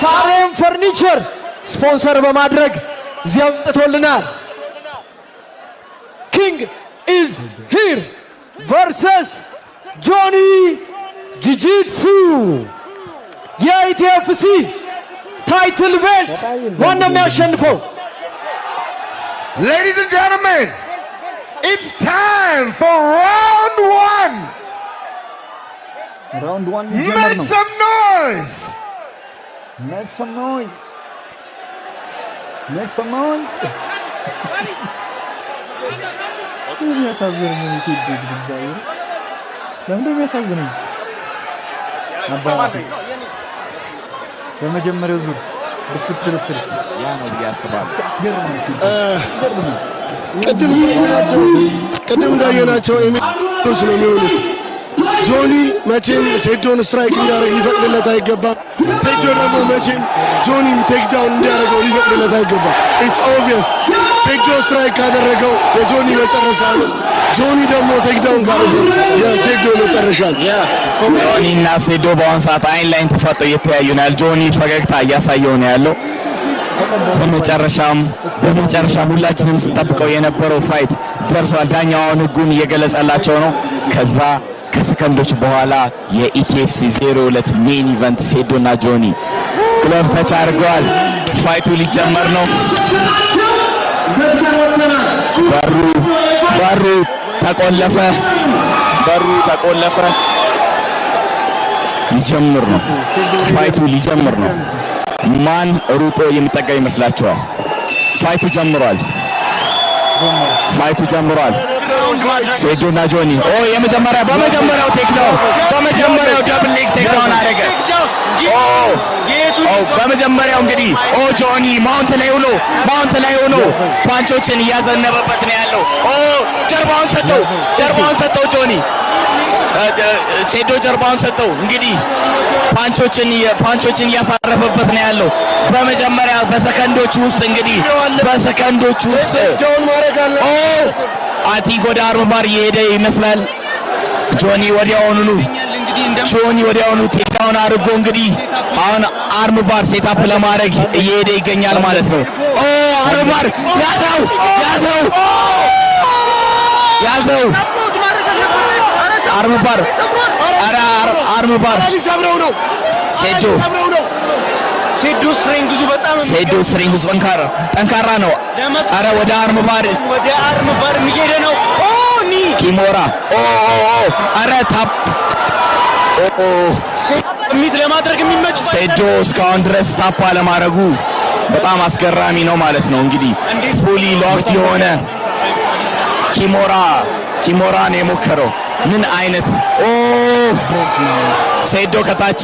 ሳሬም ፈርኒቸር ስፖንሰር በማድረግ እዚያው ጥቶልናል። ኪንግ ኢዝ ሂር ቨርሰስ ጆኒ ጂጂትሱ የኢቲኤፍሲ ታይትል ቤልት ማን ነው የሚያሸንፈው? Ladies and gentlemen, it's time for round one. Round one. Make some noise. Make some noise. Make some noise. በመጀመሪያው ዙር ፍትፍት ያ ነው ያስባል። ቅድም እንዳየናቸው ኤሚቶስ ነው የሚሆኑት። ጆኒ መቼም ሴዶን ስትራይክ እንዲያደርግ ሊፈቅድለት አይገባም። ሴዶ ደግሞ መቼም ጆኒን ቴክዳውን እንዲያደርገው ሊፈቅድለት አይገባም። ኢትስ ኦብቪየስ ሴዶ ስትራይክ ካደረገው የጆኒ መጨረሻ ነው። ጆኒ ደግሞ ቴክዳውን ካደረገው የሴዶ መጨረሻ ነው። ጆኒና ሴዶ በአሁን ሰዓት አይን ላይን ተፋጠው እየተያዩ ነው ያለው። ጆኒ ፈገግታ እያሳየው ነው ያለው። በመጨረሻም ሁላችንም ስንጠብቀው የነበረው ፋይት ደርሷል። ዳኛውን ህጉን እየገለጸላቸው ነው። ከዛ ከሰከንዶች በኋላ የኢቲኤፍሲ 02 ሜን ኢቨንት ሴዶና ጆኒ ግሎቭ ተች አድርገዋል። ፋይቱ ሊጀመር ነው። በሩ ተቆለፈ። ሊጀምር ነው። ፋይቱ ሊጀምር ነው። ማን ሩጦ የሚጠጋ ይመስላችኋል? ፋይቱ ጀምሯል። ሴዶና ጆኒ በመጀመሪያው ቴክዳውን በመጀመሪያው ደብል ሌግ ቴክዳውን አደረገ። በመጀመሪያው እንግዲህ ጆኒ ማውንት ላይ ሆኖ ፓንቾችን እያዘነበበት ነው ያለው። ጀርባውን ሰጠው ጆኒ ሴዶ ጀርባውን ሰጠው። እንግዲህ ፓንቾችን እያሳረፈበት ነው ያለው። በመጀመሪያ በሰከንዶች ውስጥ አቲንክ ወደ አርምባር እየሄደ ይመስላል። ጆኒ ወዲያውኑ ቴክዳውን አድርጎ እንግዲህ አሁን አርምባር ሴታፕ ለማድረግ እየሄደ ይገኛል ማለት ነው። አርምባር ያዘው አርምባር ሴዶ ስትሪንግዙ ጠንካራ ነው። አረ ወደ አርምባር እየሄደ ነው። ኪሞራ አረ ታፕ ሚት ለማድረግ የሚመች ሴዶ እስካሁን ድረስ ታፕ አለማድረጉ በጣም አስገራሚ ነው ማለት ነው። እንግዲህ ፉሊ ሎክድ የሆነ ኪሞራ ነው የሞከረው። ምን አይነት ሴዶ ከታች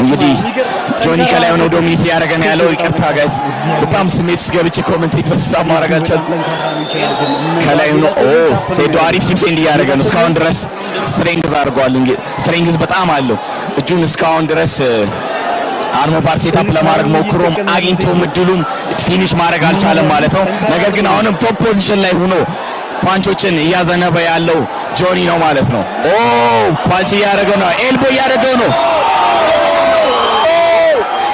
እንግዲህ ጆኒ ከላይ ሆኖ ዶሚኒት ያደረገ ነው ያለው። ይቅርታ ጋይስ በጣም ስሜት ውስጥ ገብቼ ኮሜንቴት በተሳብ ማድረግ አልቻልኩም። ከላይ ሆኖ ሴዶ አሪፍ ዲፌንድ እያደረገ ነው እስካሁን ድረስ። ስትሬንግዝ አድርጓል። እንግዲህ ስትሬንግዝ በጣም አለው እጁን እስካሁን ድረስ አርምባር ሴታፕ ለማድረግ ሞክሮም አግኝቶም እድሉን ፊኒሽ ማድረግ አልቻለም ማለት ነው። ነገር ግን አሁንም ቶፕ ፖዚሽን ላይ ሆኖ ፓንቾችን እያዘነበ ያለው ጆኒ ነው ማለት ነው። ፓንች እያደረገው ነው፣ ኤልቦ እያደረገው ነው።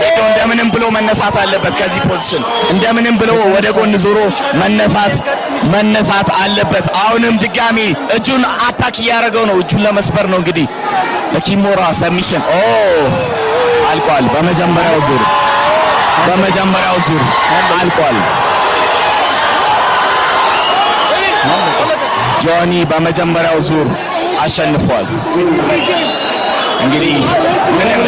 ሴዶ እንደምንም ብሎ መነሳት አለበት ከዚህ ፖዚሽን፣ እንደምንም ብሎ ወደ ጎን ዞሮ መነሳት አለበት። አሁንም ድጋሚ እጁን አታክ እያደረገው ነው፣ እጁን ለመስበር ነው። እንግዲህ ለኪሞራ ሰሚሽን አልቋል። በመጀመሪያው ዙር አልቋል። ጆኒ በመጀመሪያው ዙር አሸንፏል። እንግዲህ ምንም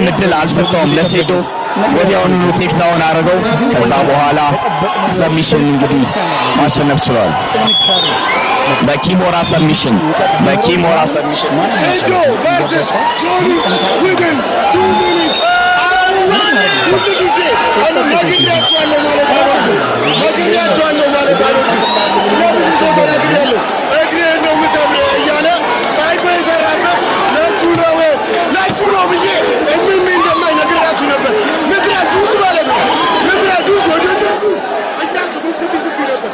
እድል አልሰጠውም ለሴዶ ወዲያውኑ ቴክሳውን አረገው። ከዛ በኋላ ሰሚሽን እንግዲህ ማሸነፍ ችሏል። በኪሞራ ሰሚሽን ሴዶ versus ጆኒ within 2 minutes ሁሉ ጊዜ ነግሬያቸዋለሁ ማለት አልወድም። ለብዙ ሰው ተናግሬያለሁ። እግሬን ነው የምሰብረው እያለ ሳይኮ የሰራበት ለእጁ ነው ብዬ እንደማይ ነግሬያችሁ ነበር። ምክንያቱስ ማለት ነው ምክንያቱስ ወደ ጀርቡ እኛ ከቦክስ ቢዝብ ነበር።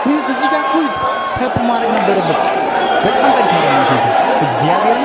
እዚህ ጋር ታፕ ማድረግ ነበረበት። በጣም ጠንካራ ነው። እግዚአብሔር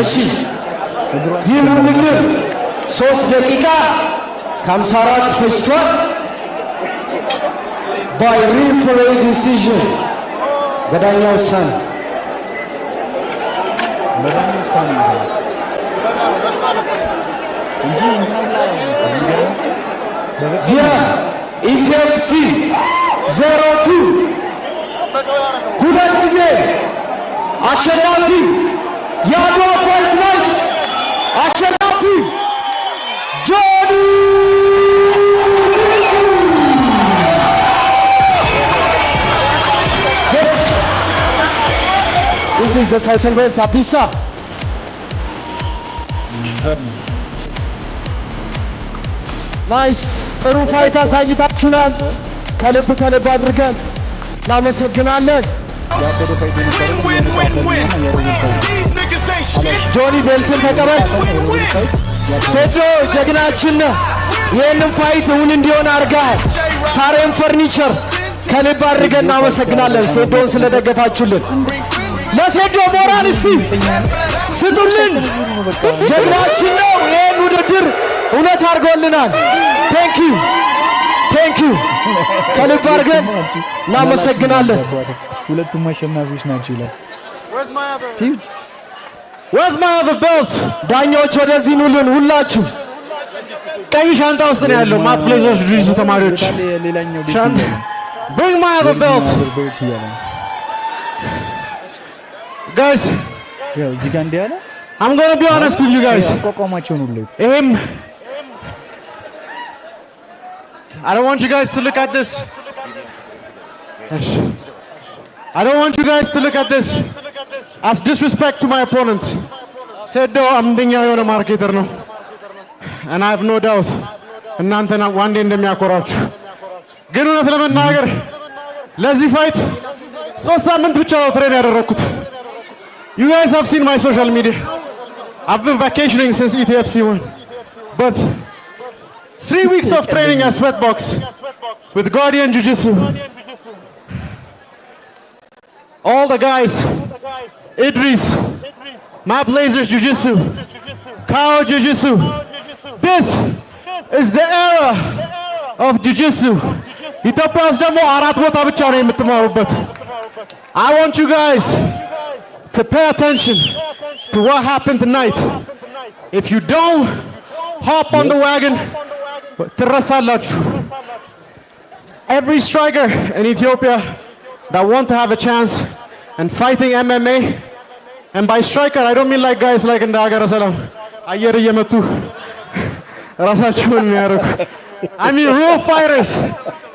እሺ ይህ ውድድር 3 ደቂቃ ከ54 ፈጅቷል። by referee decision በዳኛ ውሳኔ ኢቲኤፍሲ 02 ሁለት ጊዜ አሸናፊ የአድዋ ፋይት ናይት አሸናፊ ጆኒ This is the title belt Tapisa. Nice. ጥሩ ፋይት አሳይታችሁናል። ከልብ አድርገን እናመሰግናለን። ጆኒ ቤልትን ተቀበል። ሴዶ ጀግናችን ይህንን ፋይት እውን እንዲሆን አድርገሃል። ሳሬም ፈርኒቸር ከልብ አድርገን እናመሰግናለን። ሴዶን ስለደገፋችሁልን ለሴዶ ሞራል እስቲ ስጡልን። ጀግናችን ነው። ይህን ውድድር እውነት አድርጎልናል። ቴንክ ዩ ከልብ አድርገን እናመሰግናለን። ሁለቱም አሸናፊዎች ናቸው ይላል። Where's my other belt? ዳኞች ወደዚህ ኑልን። ሁላችሁ ቀይ ሻንጣ ውስጥ ነው ያለው። ማት ብሌዘርስ ድሪሱ ተማሪዎች ሻንጣ bring my other belt guys. I'm going to be honest with you guys. I don't want you guys to look at this. I don't want you guys to look at this as disrespect to my opponent. Sedo amdኛ የሆነ ማርኬተር ነው and I have no doubt እናንተና ዋንዴ እንደሚያኮራችሁ ግን እውነት ለመናገር ለዚህ ፋይት 3 ሳምንት ብቻ ትሬን ያደረኩት. You guys have seen my social media. I've been vacationing since ETFC won. But 3 weeks of training at Sweatbox with Guardian Jiu-Jitsu. All the guys, Idris, Matt Blazers Jiu-Jitsu, Kao Jiu-Jitsu. This is the era of Jiu-Jitsu. ኢትዮጵያ ውስጥ ደግሞ 4 ቦታ ብቻ ነው የምትማሩበት. I want you guys to pay attention to what happened tonight. If you don't hop on the wagon, ትረሳላችሁ. Every striker in Ethiopia that want to have a chance and fighting MMA, and by striker I don't mean like guys like in the Agara Salam አየር እየመቱ ራሳቸውን የሚያደርጉ. I mean real fighters.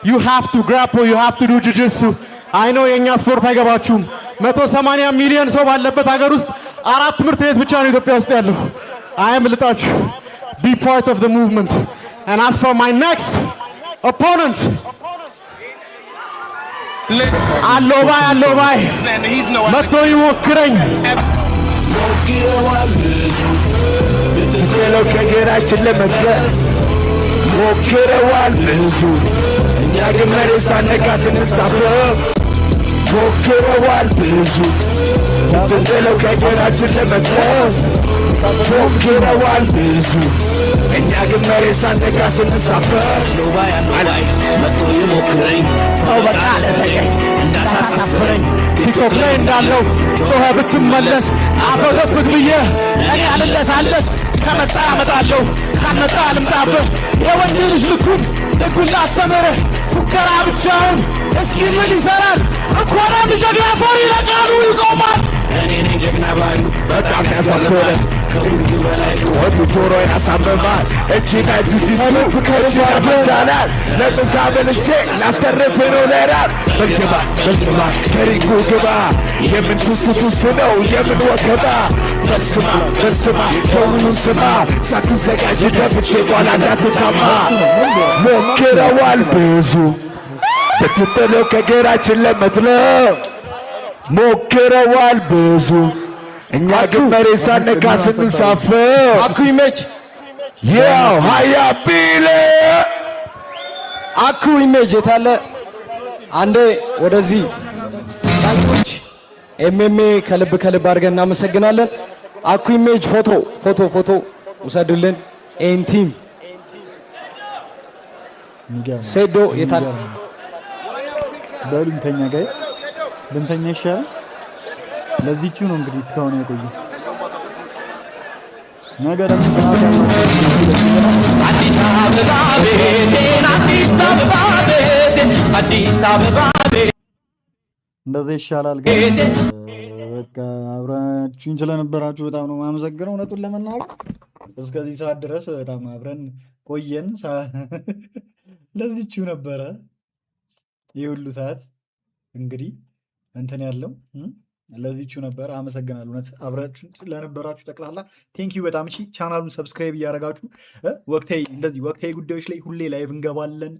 You have to grapple, you have to do jiu-jitsu. I know የኛ ስፖርት አይገባችሁም. 180 ሚሊዮን ሰው ባለበት ሀገር ውስጥ 4 ትምህርት ቤት ብቻ ነው ኢትዮጵያ ውስጥ ያለው. I am ልጣችሁ. Be part of the movement. And as for my next opponent, አሎባይ መጥቶ ይሞክረኝ። ሞክረው ከጌራችን ለመድረስ ሞክረዋል ብዙ እኛ ግን መሬት ሳነካ ስንሳፈፍ ሞክረዋል ብዙ ብትጥለው ከጌራችን ለመድረስ ሞክረዋል ብዙ እኛ ግን መሬት ሳነጋ ስንሳፈር ኖባይ መቶ ይሞክረኝ ተው በቃ ለተገኝ እንዳታሳፍረኝ ቲክቶክ ላይ እንዳለው ጮኸ ብትመለስ አፈገፍግ ብዬ እኔ አልለሳለስ ከመጣ አመጣለሁ ካልመጣ ልምጣብህ የወንድ ልጅ ልኩን ላስተምርህ ፉከራ ብቻውን እስኪ ምን ይሰራል እንኳንም ጀግና ፈሪ ለቃሉ ይቆማል እኔ ነኝ ጀግና ባዩ በጣም ያሳፍራል ከሁሉ በላይ ጩኸቱ ጆሮ ያሳምማል እጅና ጁጂሱ ከቻላል ለጥሳ በልቼ ላስተርፍ ነው ለራብ በልግባ ከሪንጉ ግባ የምን ቱስቱስ ነው የምን ወከባ በስማ ከሁሉን ስማ ሳትዘጋጅ ደፍቼ ኋላ እንዳትሰማ ሞክረዋል ብዙ ስትጥለው ከግራችን ለመጥለው ሞክረዋል ብዙ እኛ ግን መሬት ሳነካ ስንሳፈር አኩ ኢሜጅ ያው ሃያ ቢለ አኩ ኢሜጅ የታለ አንዴ ወደዚህ ዳኞች ኤምኤምኤ ከልብ አድርገን እናመሰግናለን። አኩ ኢሜጅ ፎቶ ውሰዱልን። ኤንቲም ሴዶ የታለ በሉ እንተኛ ጋይስ፣ ልንተኛ ይሻላል። ለዚህቹ ነው እንግዲህ እስካሁን የቆየው ነገር እንደዚህ ይሻላል። በቃ አብራችሁኝ ስለነበራችሁ በጣም ነው የማመሰግነው። እውነቱን ለመናገር እስከዚህ ሰዓት ድረስ በጣም አብረን ቆየን። ለዚህቹ ነበረ ይህ ሁሉ ሰዓት እንግዲህ እንትን ያለው ለዚህቹ ነበር። አመሰግናለሁ እውነት አብራችሁ ለነበራችሁ ጠቅላላ ቴንኪዩ በጣም። እሺ ቻናሉን ሰብስክራይብ እያደረጋችሁ ወቅታዊ ጉዳዮች ላይ ሁሌ ላይቭ እንገባለን።